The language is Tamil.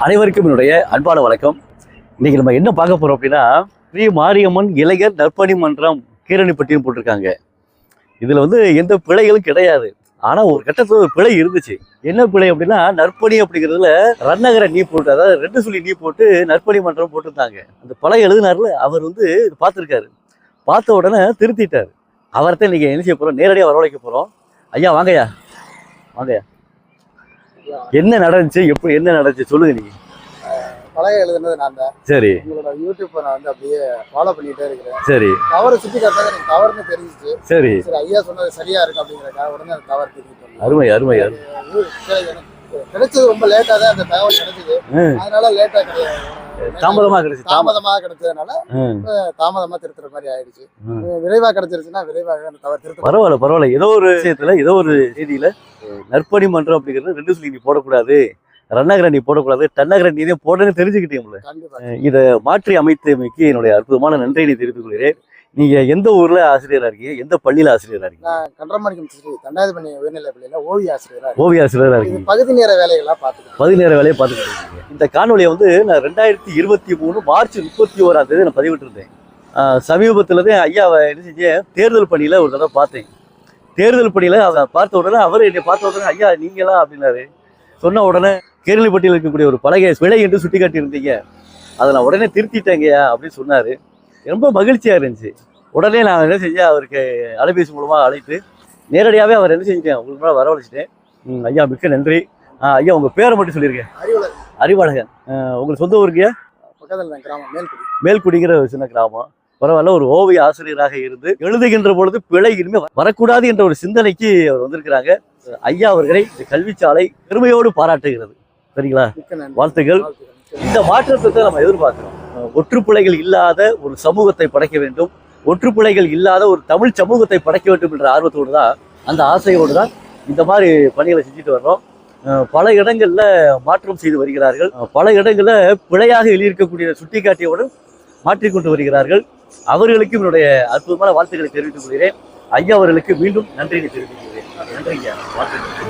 அனைவருக்கும் என்னுடைய அன்பான வணக்கம். இன்னைக்கு நம்ம என்ன பார்க்க போறோம் அப்படின்னா, ஸ்ரீ மாரியம்மன் இளைஞர் நற்பணி மன்றம் கீரணிப்பட்டின்னு போட்டிருக்காங்க. இதுல எந்த பிழைகளும் கிடையாது. ஆனா ஒரு கட்டத்துல ஒரு பிழை இருந்துச்சு. என்ன பிழை அப்படின்னா, நற்பணி அப்படிங்கிறதுல ரன்னகர நீ போட்டு, அதாவது 2 சொல்லி நீ போட்டு நற்பணி மன்றம் போட்டிருந்தாங்க. அந்த பழம் எழுதினார்ல, அவர் பார்த்துருக்காரு. பார்த்த உடனே திருத்திட்டாரு. அவர்தான் இன்னைக்கு என்ன செய்ய போறோம், நேரடியாக வரவழைக்க போறோம். ஐயா வாங்கய்யா, வாங்கய்யா. என்ன நடந்துச்சு, எப்படி என்ன நடந்துச்சு சொல்லுங்க. நீங்க பழைய எழுதுனது நான் தான். சரி. உங்களோட யூடியூப்பை நான் அப்படியே ஃபாலோ பண்ணிட்டே இருக்கிறேன். சரி. தவறு சுட்டி காட்டாத எனக்கு தவறுன்னு தெரிஞ்சிச்சு. சரி. சரி, ஐயா சொன்னது சரியா இருக்கு அப்படிங்கிறக்காக உடனே அந்த தவறு தெரிஞ்சுட்டோம். அருமை அருமை. எனக்கு கிடைச்சது ரொம்ப லேட்டா தான் அந்த தகவல் கிடைச்சது. அதனால லேட்டா கிடையாது, தாமதமா கிடைச்சதுனால தாமதமா திருத்துற மாதிரி ஆயிடுச்சு. விரைவா கிடைச்சிருச்சுன்னா விரைவாக அந்த தவறு திருத்த. பரவாயில்ல. ஏதோ ஒரு விஷயத்துல, ஏதோ ஒரு செய்தியில நற்பணி மன்றம் அப்படிங்கிறது 2 சொல்லி நீ போடக்கூடாது, ரன்னகர நீ போடக்கூடாது, டன்னகர நீ தான் போடணும்னு தெரிஞ்சுக்கிட்டீங்களே. இதை மாற்றி அமைத்தமைக்கு என்னுடைய அற்புதமான நன்றியை தெரிவித்துக் கொள்கிறேன். நீங்க எந்த ஊர்ல ஆசிரியரா இருக்கீங்க, எந்த பள்ளியில ஆசிரியரா இருக்கீங்க? நான் கன்றமாணிக்கம் தண்டாயுதபள்ளி உயர்நிலை பள்ளியில ஓவிய ஆசிரியரா இருக்கீங்க. பகுதி நேர வேலைகளா பார்த்துக்கிட்டு, பகுதி நேர வேலையை பார்த்துக்கிட்டு இருக்கீங்க. இந்த காணொலியை நான் 2023 மார்ச் 31ஆம் தேதி நான் பதிவிட்டிருந்தேன். சமீபத்தில் தான் ஐயாவை என்ன செஞ்சேன், தேர்தல் பணியில ஒரு தடவை பார்த்தேன். தேர்தல் பணியில அதை பார்த்த உடனே அவர் என்னை பார்த்த உடனே, ஐயா நீங்களா அப்படின்னாரு. சொன்ன உடனே கேரளிப்பட்டியில் இருக்கக்கூடிய ஒரு பலகை பிழை என்று சுட்டி காட்டியிருந்தீங்க, அதை நான் உடனே திருத்திட்டேங்கய்யா அப்படின்னு சொன்னார். ரொம்ப மகிழ்ச்சியாக இருந்துச்சு. உடனே நான் என்ன செஞ்சேன், அவருக்கு அலைபேசி மூலமாக அழைத்து நேரடியாகவே அவர் என்ன செஞ்சுட்டேன், உங்களுக்கு மேலே வரவழைச்சிட்டேன். ஐயா மிக்க நன்றி. ஐயா உங்கள் பேரை மட்டும் சொல்லியிருக்கேன். அறிவாளகன். உங்களுக்கு சொந்த ஊருக்குயா? பக்கத்தில் கிராமம் மேல்குடிங்கிற ஒரு சின்ன கிராமம். பரவாயில்ல. ஒரு ஓவிய ஆசிரியராக இருந்து எழுதுகின்ற பொழுது பிழை இனிமே வரக்கூடாது என்ற ஒரு சிந்தனைக்கு அவர் வந்திருக்கிறாங்க. ஐயா அவர்களை இந்த கல்விச்சாலை பெருமையோடு பாராட்டுகிறது. சரிங்களா? வாழ்த்துக்கள். இந்த மாற்றத்தை நம்ம எதிர்பார்க்கிறோம். ஒற்றுப்பிழைகள் இல்லாத ஒரு சமூகத்தை படைக்க வேண்டும், ஒற்றுப்பிழைகள் இல்லாத ஒரு தமிழ் சமூகத்தை படைக்க வேண்டும் என்ற ஆர்வத்தோடு தான், அந்த ஆசையோடு தான் இந்த மாதிரி பணிகளை செஞ்சுட்டு வர்றோம். பல இடங்கள்ல மாற்றம் செய்து வருகிறார்கள். பல இடங்கள்ல பிழையாக எழுதியிருக்கக்கூடிய சுட்டிக்காட்டியவுடன் மாற்றிக்கொண்டு வருகிறார்கள். அவர்களுக்கும் என்னுடைய அற்புதமான வாழ்த்துக்களை தெரிவித்துக் கொள்கிறேன். ஐயா அவர்களுக்கு மீண்டும் நன்றியை தெரிவித்துக் கொள்கிறேன். நன்றிங்க. வாழ்த்துக்கள்.